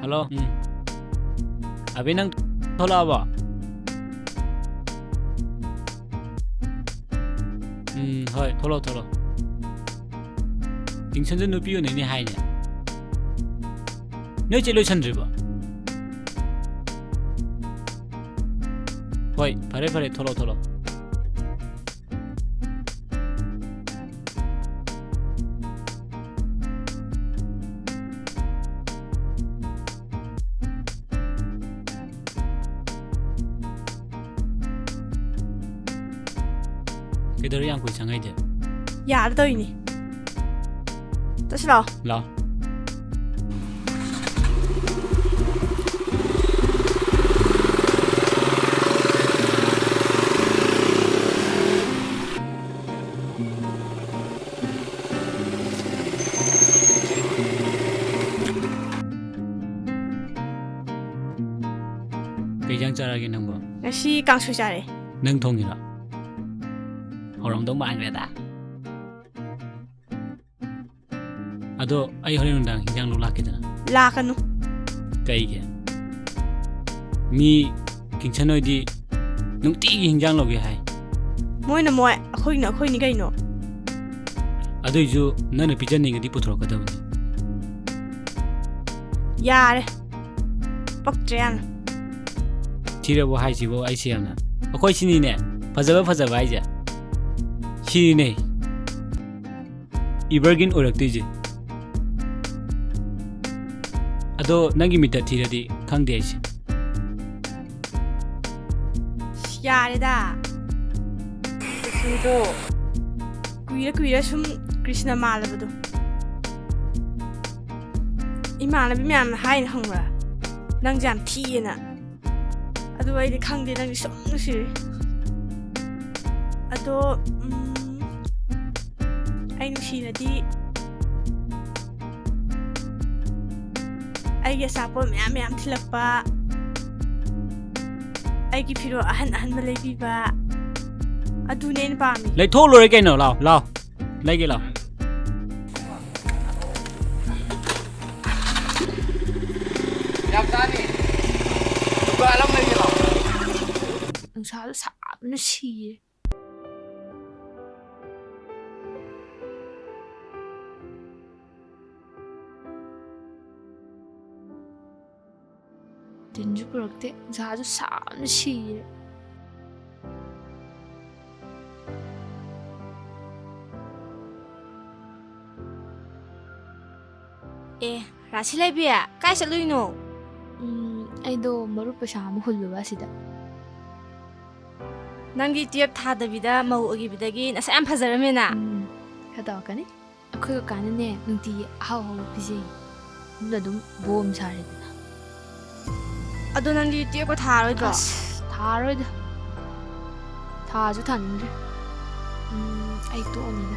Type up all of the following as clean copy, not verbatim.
Hello. Abi nang thola ba? Hoi, tholo. Tingsan de nupi ne ni hai ne. Noi chelo chandri ba. Hoi, pare tholo. Kaider yang kui changai de. Yardoi. Tashi lao. Lao. Kay jang charage nang ba? Ngasi kangsui chare. Nang thongira. Horong dong bang da. Ado ai horin nang hinjang lu lakidana. Lakanu. Kaige. Mi kingchanoi di nungti hinjang loge hai. Moi akhoi ni gaino. Ado ju nana pijaning di puthro kadabani. Yare. Paktrian. Tira bo hai jibo ai siamna. Akhoi sini ne. Fajaba ai ja. Shi ne. Ibergin orakti Ado nangi mita tira di kang de ai. Yare da. Sudo. Kuira sum Krishna malabado. Imana bi myam hain hangra. Nang jam thina. Ado ai de kang de nang sum si. Ado ai nusinadi ai sapo myam thilakpa ai ki phiro ahan malai ba adu nen pami Lai tho lore kaino lao. Lai ge lao. Yap tani. Duga alam lai ge lao. Nang sa na si Dinju purakte sa na si Rashi Labia, Kai Saluino. I do Maru Pasham Hulu Asida. Nangi Tiep Tadavida, Mo Ogibidagi, as Am Pazaramina. Hadakani? A quick canine, Nunti, how busy. Ladum boom sarid. Adonangi Tiep Tarod. Tarod Tazutan. I told me.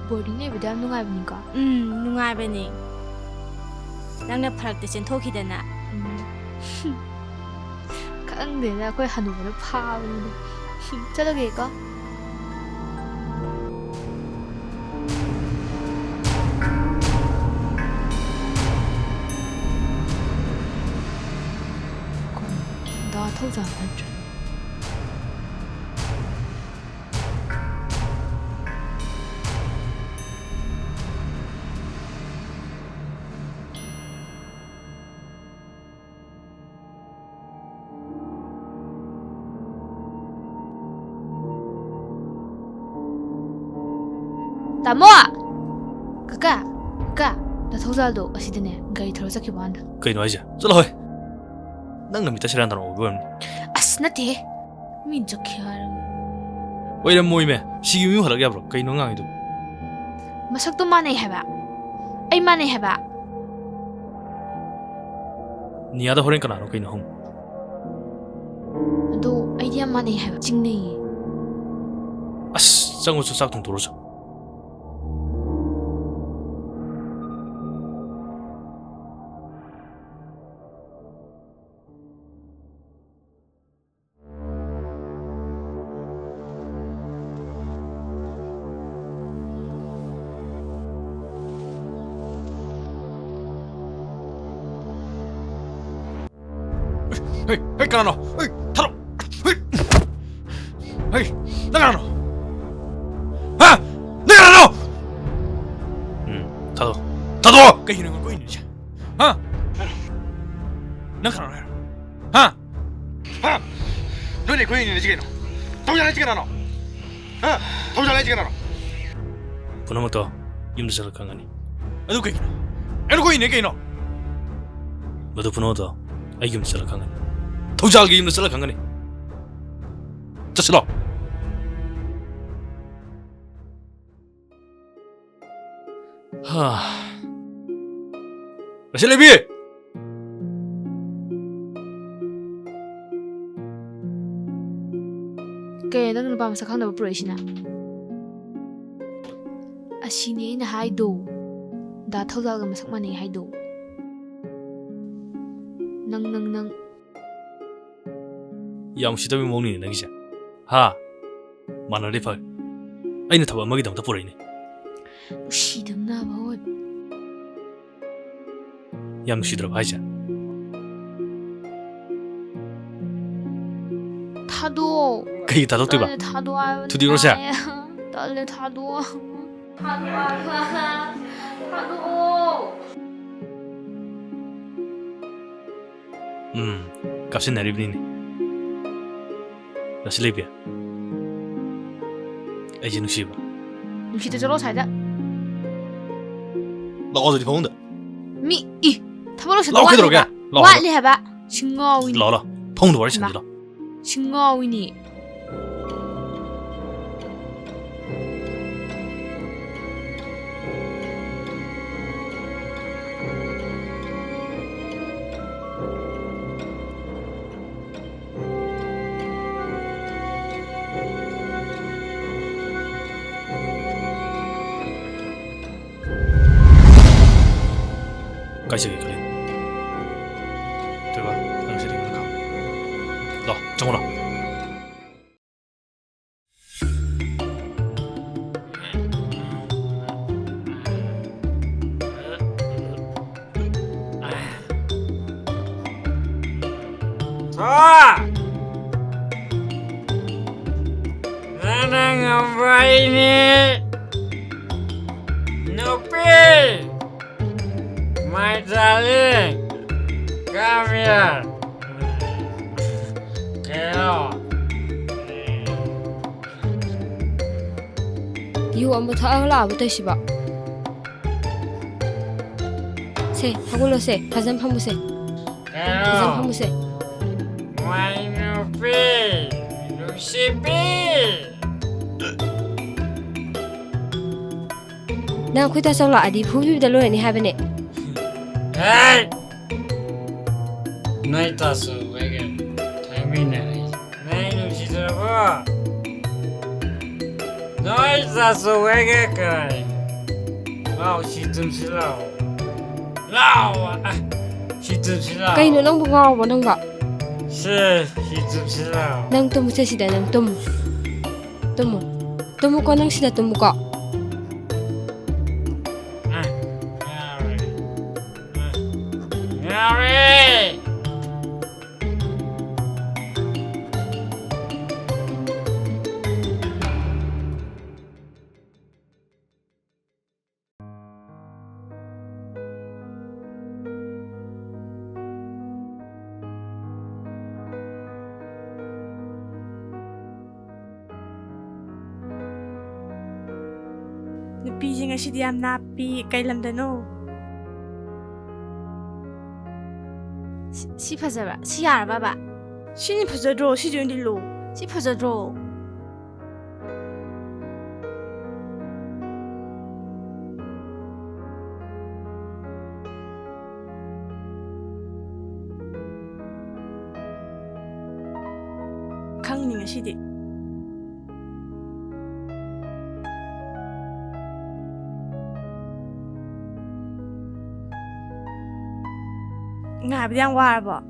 Boarding every damn no Ivanica. Nungai Benny. Nanga practice and Tokidana. Can't be that quite Hanover power. Tell a giga. Told her Tamoa! Kaka! 다 ꯊꯧꯖꯥꯜꯗꯣ ꯑꯁꯤꯗꯅꯦ ꯒꯥꯔꯤ ꯊꯧꯔ ꯆꯠꯈꯤꯕ ꯋꯥꯅꯦ ꯀꯩꯅꯣ ꯍꯥꯏꯁꯦ ꯆꯠꯂꯣꯍꯦ ꯅꯪꯅ ꯃꯤꯇ ꯁꯦꯔꯥꯟ ꯇꯥꯟꯅ ꯑꯣꯏꯕ ꯑꯣꯏꯔꯝꯅꯤ ꯑꯁ ꯅꯠꯇꯦ ꯃꯤꯅ ꯆꯠꯈꯤ ꯍꯥꯏꯔꯒ ꯑꯣꯏꯔꯝꯃꯣꯏꯃꯦ ꯁꯤꯒꯤ ꯃꯤ ꯍꯜꯂꯛ ꯌꯥꯕ꯭ꯔꯣ ꯀꯩꯅꯣ ꯉꯥꯡꯉꯤꯗꯨ ꯃꯁꯛꯇꯣ ꯃꯥꯟꯅꯩ ꯍꯥꯏꯕ ꯑꯩ ꯃꯥꯟꯅꯩ ꯍꯥꯏꯕ ꯅꯤꯌꯥꯗ ꯍꯣꯔꯦꯟ ꯀꯅꯥꯅꯣ ꯀꯩꯅꯣ ꯍꯪꯉꯨ ꯑꯗꯣ ꯑꯩꯗꯤ ꯌꯥꯝ ꯃꯥꯟꯅꯩ ꯍꯥꯏꯕ ꯆꯤꯡꯅꯩꯌꯦ ꯑꯁ ꯆꯪꯉꯨꯆꯣ ꯆꯥꯛ ꯊꯣꯡꯗꯣꯔꯨꯆꯣ 헤이 까나노 헤이 타로 헤이 나가노 아 나가노 타도 까이는 걸 꼬이는 자 아 나가노 아 너네 꼬이는 지게노 도장을 지게나노 아 도장을 지게나노 부나부터 임도 잘 강하니 아도 까이노 애노 꼬이네 까이노 너도 부나부터 아이 임도 잘 강하니 도자기 임도 잘 강하니 자슬러 하 라실레비 ꯀꯩ ꯅꯪ ꯅꯨꯄꯥ ꯃꯁꯛ ꯈꯪꯗꯕ ꯄꯨꯔꯛꯏꯁꯤꯅ ꯑꯁꯤꯅꯦ ꯑꯩꯅ ꯍꯥꯏꯗꯣ ꯗꯥ ꯊꯧꯖꯥꯜꯒ ꯃꯁꯛ ꯃꯥꯟꯅꯩ ꯍꯥꯏꯗꯣ ꯅꯪ ꯌꯥꯝ ꯎꯁꯤꯠꯇꯕ ꯃꯑꯣꯡꯅꯤꯅꯦ ꯅꯪꯒꯤꯁꯦ ꯍꯥ ꯃꯥꯟꯅꯔꯗꯤ ꯐꯔꯦ ꯑꯩꯅ ꯊꯕꯛ ꯑꯃꯒꯤꯗꯃꯛꯇ ꯄꯨꯔꯛꯏꯅꯦ ꯅꯨꯡꯁꯤꯗꯝꯅꯕ ꯍꯣꯏ ꯌꯥꯝ ꯅꯨꯡꯁꯤꯗ꯭ꯔꯕ ꯍꯥꯏꯁꯦ 타도 ꯀꯩꯒꯤ ꯊꯥꯗꯣꯛꯇꯣꯏꯕ 딸래 타도 아유 두디로세. 딸래 타도 타도 값이 내리ብ니네 라실레비야 ꯑꯩꯁꯦ ꯅꯨꯡꯁꯤꯕ 눈시도 저러 살자 ꯂꯥꯛꯑꯣ ꯑꯗꯨꯗꯤ ꯐꯃꯨꯡꯗ 미이 타버로서 ꯂꯥꯛꯑꯣ ꯀꯩꯗꯧꯔꯒꯦ ꯂꯥꯛꯑꯣ 와리 해봐 싱거우니 ꯂꯥꯛꯑꯣ ꯐꯃꯨꯡꯗ ꯋꯥꯔꯤ ꯁꯥꯟꯅꯁꯤ ꯂꯥꯛꯑꯣ 싱거우니 까이세게 그래 들어가 당신이 그냥 가 너, 정훈아 좋아! 나는 보이니 눈빛 My darling Come here Girl 유 엄마 다 알아보다 시바 세 하골로 세 가슴 파무세 가슴 Girl 파무세 My 눈빛 눈시빛 나คุยตาสละอดีผู้พิบดลอยนี่ฮะบะเนี่ย Hey! 너희 따서 왜게 재미네 내 눈치 들어봐 너희 따서 왜게 그래 라오 시좀 실라오 라오 시좀 실라오 ไกหนูน้องบ่งอบ่น้องบ่ 시좀 실라오 นางตุมเสสิดานางตุมตุมก็นางสิดาตุมก็ Mary! Nupi sing asidi am napi kay lamdano. ꯁꯤ ꯐꯖꯕ꯭ꯔꯥ ꯁꯤ ꯌꯥꯔꯕꯕ 시니 퍼져도 시준 딜로. ꯁꯤ ꯐꯖꯗ꯭ꯔꯣ 강닝 시디. ngài đang qua rồi.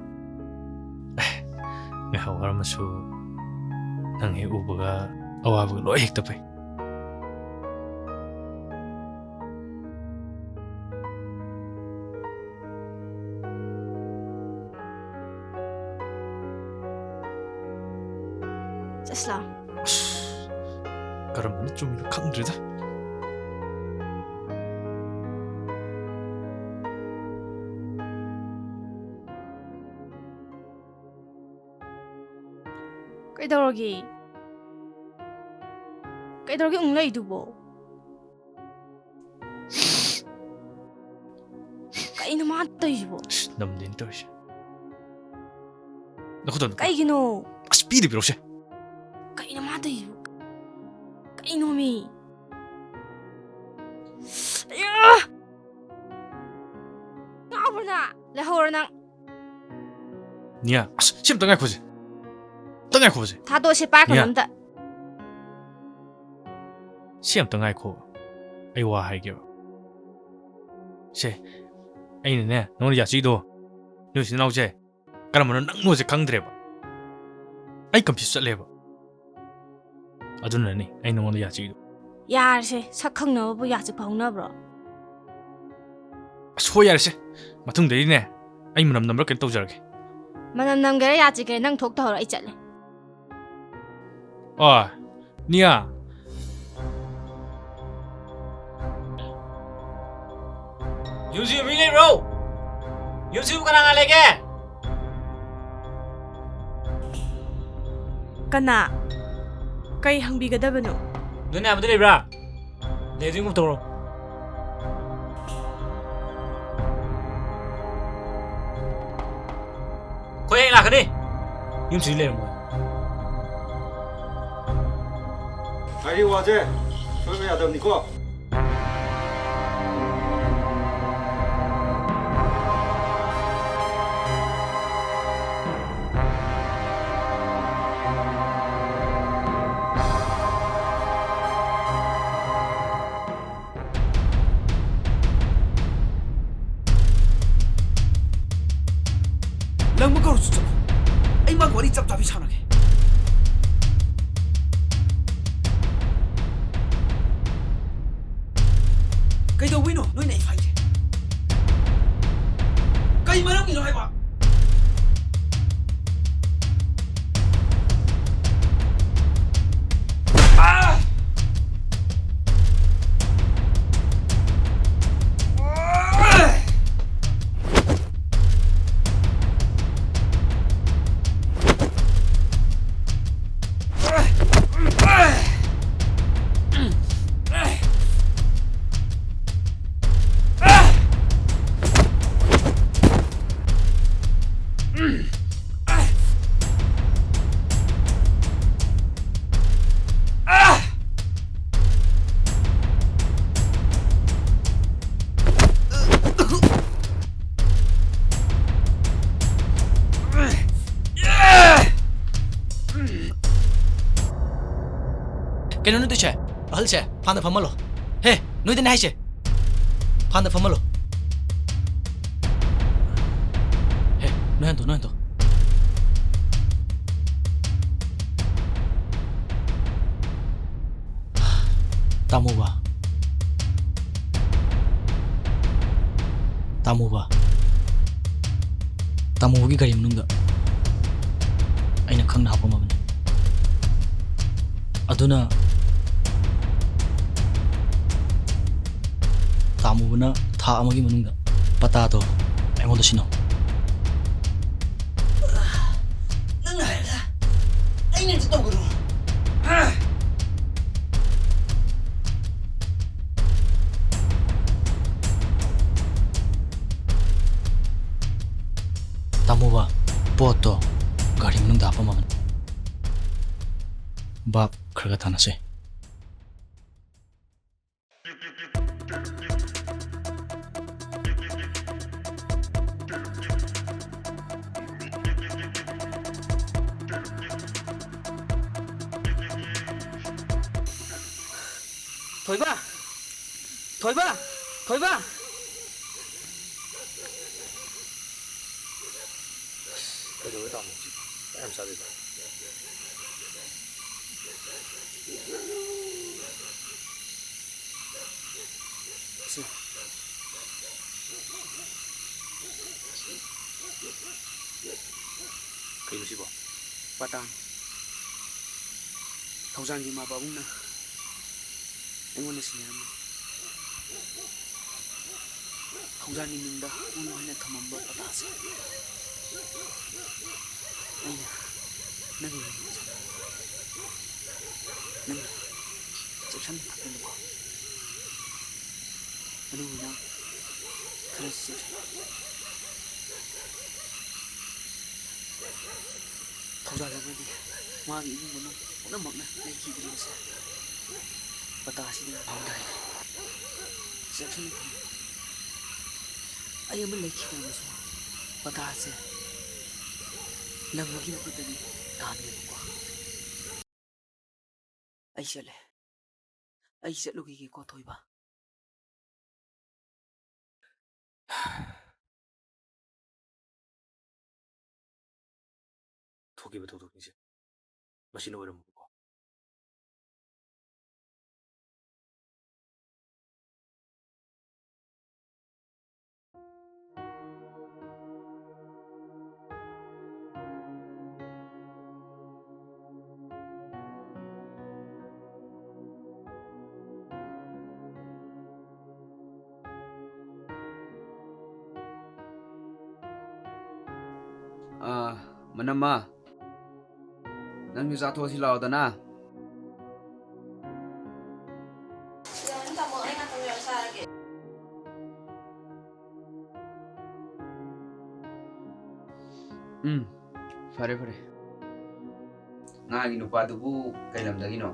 Ngày hậu mà su nang he ubaga awabu loi hekta pai Tesla. karamana chumi khangdrida Kaitorgi. Kaitorgi unglay dubo. Kay naman tayo. namdin to siya nakudan Kay gino. speed biro siya Kay naman tayo. Kay nomi. Ayah! Ngapa na? Lahore nang niya 심 당할 거지 당할 거지 다도 시발 야. 그런다. 심 당할 거 아이와 하이겨 시 아이네 너는 야지도 너시 나오제 그러면은 낭노제 강드레 봐 아이 컴퓨터 레버 아두나니 아이 너는 야지도 야르세 sakkhangnabu yachi phaunabro. 소야르시 마퉁 데리네 아이 문남 넘버 ken tawjarge Manam namgara yachi ke nang thok thor ai chatle. 아 니야 유지 really bro. 유지 ka na lege. Kana. Kay hangbigadabano. Dune amde lebra. Lezi ngum toro. Khoy la khani. Yum si le mo. 아이 와제 설명해야 됩니까? 랑마 가로 주잖아. 이만 머리 짭짭이 차나게. Kaido nói này phải chứ. Cây mà nó gì nói quá. Cái nó tôi chạy, ở chạy, phan được phẩm mất rồi. Hey, nói tên hay chứ? Phan được phẩm mất rồi. Hey, nói anh tôi. Tamu ba. Tamu cái gari menunggu. Aina khang na hapa mabane. Aduna Tamubuna tha amagi manungda pata to aingoda sino nang haila aina ti to guru ꯄꯥꯝꯃꯨꯕ ꯄꯣꯠꯇꯣ ꯒꯥꯔꯤ ꯃꯅꯨꯡꯗ ꯍꯥꯞꯄꯝꯃꯕꯅꯤ ꯚꯥꯞ ꯈꯔ ꯊꯥꯅꯁꯦ Thoiba! Thoiba! Thoiba! 그래도 다 먹지. 땀 싸대다. Kayong sibo. Batang. Thaujan gi ma babung na. Engon na sinyam. Thaujan ni mingda ulu hanya thamamba patase. Aina. Nagi. Nang. Section thapin ko. Ano na? Kasi Thaujan lang ni. Magi ni mo na magna na kibili sa. Patasi na ang dahil. Section ni. Ayaw mo like na mo. Patasi. Lang lagi na ko tani. Dami mo ko. Ay siyale. Ay siya lugi ko Thoiba. 독이면 도둑이지. 맛있는 거를 먹고. Manama. Nang yuza to si lao da na. Fare fare. Nga gi nupa dubu kay lamdagi no.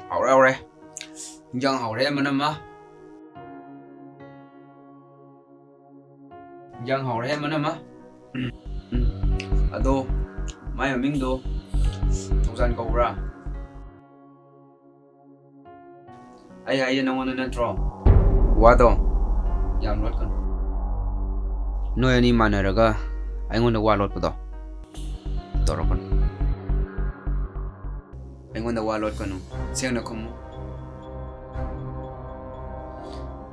Hậu rồi. Dân hậu đấy mà năm á. Dân hậu đấy mà năm á. Ado. Mai ở Minh Đô. Thông gian cầu ra. Ai nang ano na tro. Wato. Yam lot kan. No ani manaraga. Ai ngon na walot pa do. Toro kan. Ai ngon na walot kan no. Siyang na kumo.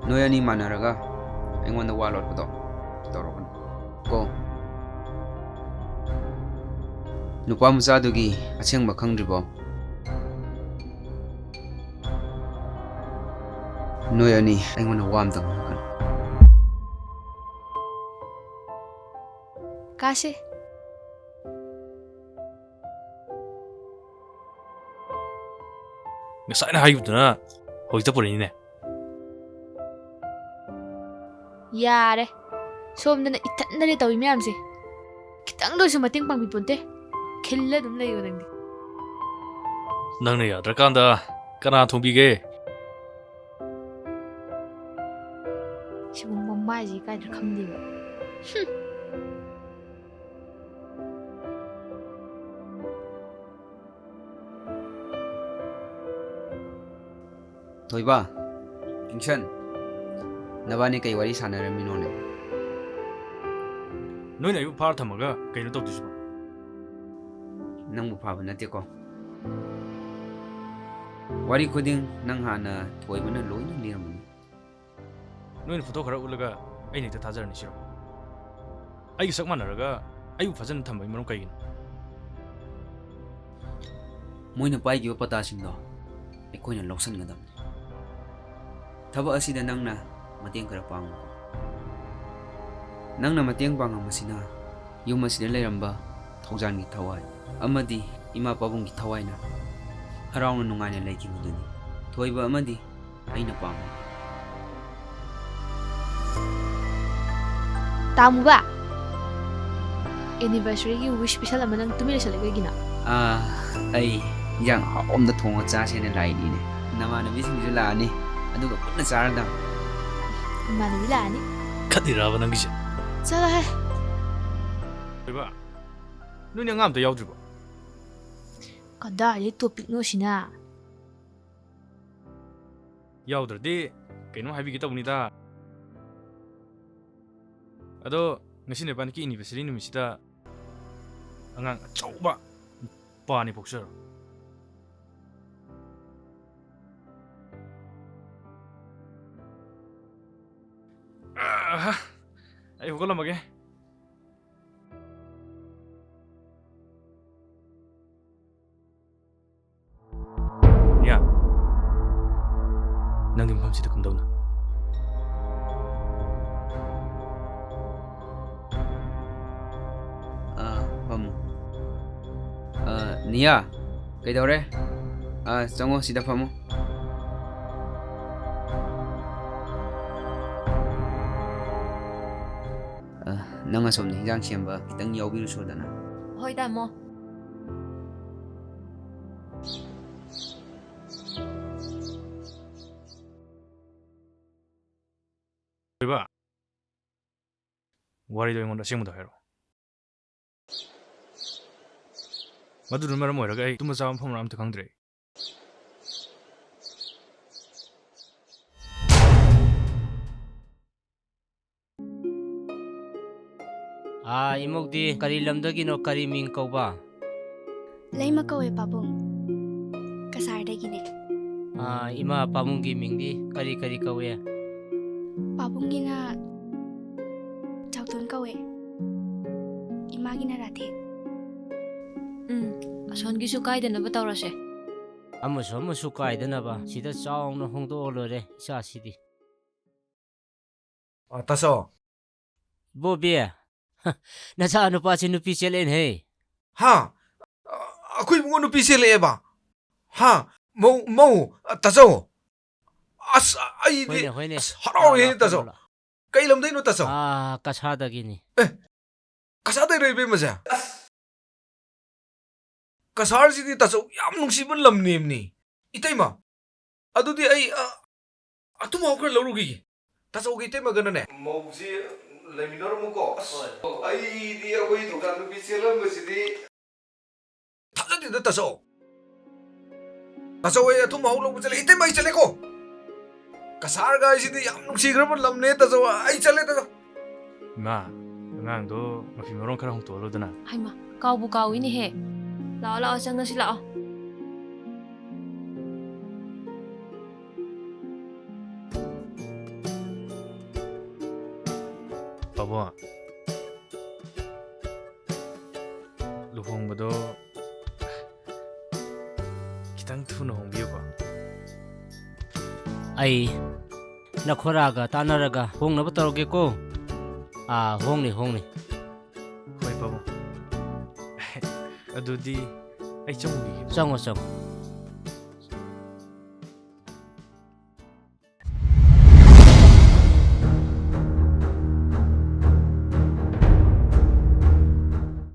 No ani manaraga. Ai ngon na walot pa do. Toro kan. Ko. Nupa musadugi asyang bakang ribo. Noy ani ay ngon na wam tang kan. Kasi Ngasay na hayop na. Hoy ta pulin ne. yare. ꯁꯣꯝꯗꯅ ꯏꯊꯟꯗꯅꯦ ꯇꯧꯏ ꯃꯌꯥꯝꯁꯦ. ꯈꯤꯇꯪꯗ ꯑꯣꯏꯁꯨ ꯃꯇꯦꯡ ꯄꯥꯡꯕꯤꯄꯣꯟꯇꯦ. ꯈꯤꯜꯂ ꯑꯗꯨꯝ ꯂꯩꯌꯣ ꯅꯪꯗꯤ. ꯅꯪꯅ ꯌꯥꯗ꯭ꯔꯀꯥꯟꯗ ꯀꯅꯥ ꯊꯣꯡꯕꯤꯒꯦ? 시봉 맘마이지 까이들 감디고. Thoiba, Kingshan, nabani kay wari sana ramino ne. 너희는 이거 파를 타먹어. 그냥 또 드시고. Nang mupaba na ko. Wari ko ding nang hana Thoiba na loy na liram. 너희는 부터 가라 올라가. 아이 넥타 다자르니 싫어. 아이 썩만 나라가 아이고 파전 탐바 이모는 까이긴. Moina pai gi pata sing do. Ekoina loksan ngadam. Thaba asida nangna mateng kara pang. Nangna mateng pang amasina yum asida leiramba thaujan gi thawai amadi ima pabungki thawaina harauna nungaina laikibuduni thoiba amadi aina pamma Tamuba. Anniversary gi wish special ama nang tumira sala gina. ai yang omda thonga cha sene laini ne namana bising ju laani aduga punna charda Manu bilani. 컷이라고 남기지. Sala he. 이봐. 눈이 아무도 야우드고. Kada ye topic no sina. 야우드디 그놈 하비기다 보니다. 아도 ngasi ban ki anniversary numisida angang chauba pani boxer. Ayo ko lamage. 야. nangim phamsida kumdawna. Famu Nia kaidore chango sida famu nang asomni hinjang semba kitang yaubiru sodana Hoi da mo. 이봐. 와리도 영혼다 시무다 해로. 마두를 말아 뭐라가 이 뚜마 싸움 폼을 아무튼 강드레. Imogdi kari lamdagino kari ming kauba. Laima kawe pabung. Kasardagine. Ima pamungi mingdi kari kari kawe. Pabungina chawtun kawe. Imagina rate. Asongi su kai dana batawrase. Amusu kaidanaba sida chawna hongdo olore sa sidi. taso Bobi. Nasa ano pa si nupi selen hey. ha akui mo no pisele eba ha mo taso as ai di Hoine. harau he taso kai lam dai no taso Kasada gini. kasada rebe maja kasar si di taso yam nungsiban lam nemni itaima adudi ai atuma okra larugi taso gi tema ganane mauji leminor muko ai di akoi dukan nu biselam masidi thajadi da taso ai atuma hau lo chale ite mai chale ko kasar ga sidi yam nungsigram lamne taso ai chale taso 마, 응앙도 마피 모론 카라 홍도 올로드나. Haima, kau bu kau ini he. Lao sang si lao. 바보야. 루홍보도 기당 투노 홍비오가. Ay nakoraga tanaraga hong na batoroge ko. Hong ni. 호이 바보. 아두디 아이 좀 우기. Sango.